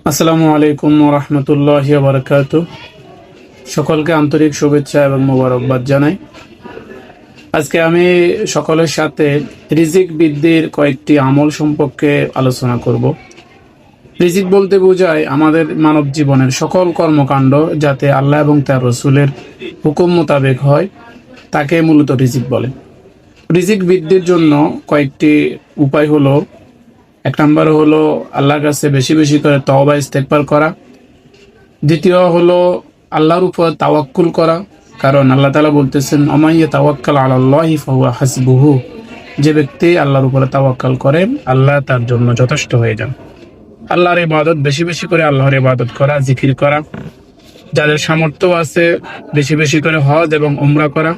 আসসালামু আলাইকুম ওয়া রাহমাতুল্লাহি ওয়া বারাকাতুহু। সকলকে আন্তরিক শুভেচ্ছা এবং মোবারকবাদ জানাই। আজকে আমি সকলের সাথে রিজিক বৃদ্ধির কয়েকটি আমল সম্পর্কে আলোচনা করব। রিজিক বলতে বোঝায় আমাদের মানব জীবনের সকল কর্মকাণ্ড যাতে আল্লাহ এবং তার রসুলের হুকুম মোতাবেক হয় তাকে মূলত রিজিক বলে। রিজিক বৃদ্ধির জন্য কয়েকটি উপায় হলো, এক নম্বর হলো আল্লাহর কাছে বেশি বেশি করে তওবা ইস্তেগফার করা। দ্বিতীয় হলো আল্লাহর উপর তাওয়াক্কুল করা, কারণ আল্লাহ তাআলা বলতেছেন আমাইয়া তাওয়াক্কাল আলাল্লাহি ফাহুয়া হাসবুহু, যে ব্যক্তি আল্লাহর উপরে তাওয়াক্কাল করে আল্লাহ তার জন্য যথেষ্ট হয়ে যান। আল্লাহর ইবাদত বেশি বেশি করে আল্লাহর ইবাদত করা, জিকির করা। যাদের সামর্থ্য আছে বেশি বেশি করে হজ এবং উমরা করা।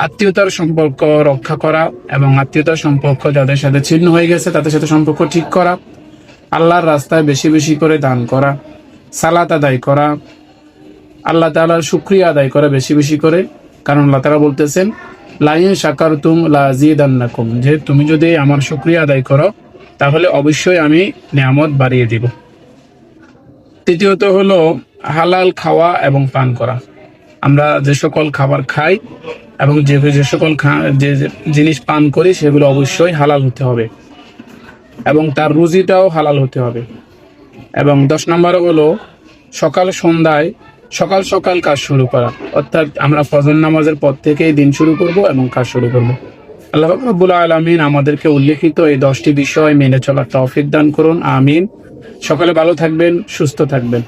আত্মীয়তার সম্পর্ক রক্ষা করা এবং আত্মীয়তার সম্পর্ক যাদের সাথে ছিন্ন হয়ে গেছে তাদের সাথে সম্পর্ক ঠিক করা। আল্লাহর রাস্তায় বেশি বেশি করে দান করা, সালাত আদায় করা, আল্লাহ তাআলার শুকরিয়া আদায় করা বেশি বেশি করে, কারণ আল্লাহ তাআলা বলতেছেন লাইন শাকারতুম লাযিদান্নাকুম, যে তুমি যদি আমার শুকরিয়া আদায় করো তাহলে অবশ্যই আমি নিয়ামত বাড়িয়ে দিব। তৃতীয়ত হলো হালাল খাওয়া এবং পান করা। আমরা যে সকল খাবার খাই এবং যে সকল যে জিনিস পান করি সেগুলো অবশ্যই হালাল হতে হবে এবং তার রুজিটাও হালাল হতে হবে। এবং 10 নম্বর হলো সকাল সন্ধ্যায় সকাল সকাল কাজ শুরু করা, অর্থাৎ আমরা ফজর নামাজের পর থেকেই দিন শুরু করব এবং কাজ শুরু করব। আল্লাহ পাক রব্বুল আলামিন আমাদেরকে উল্লেখিত এই 10টি বিষয় মেনে চলার তৌফিক দান করুন, আমিন। সকলে ভালো থাকবেন, সুস্থ থাকবেন।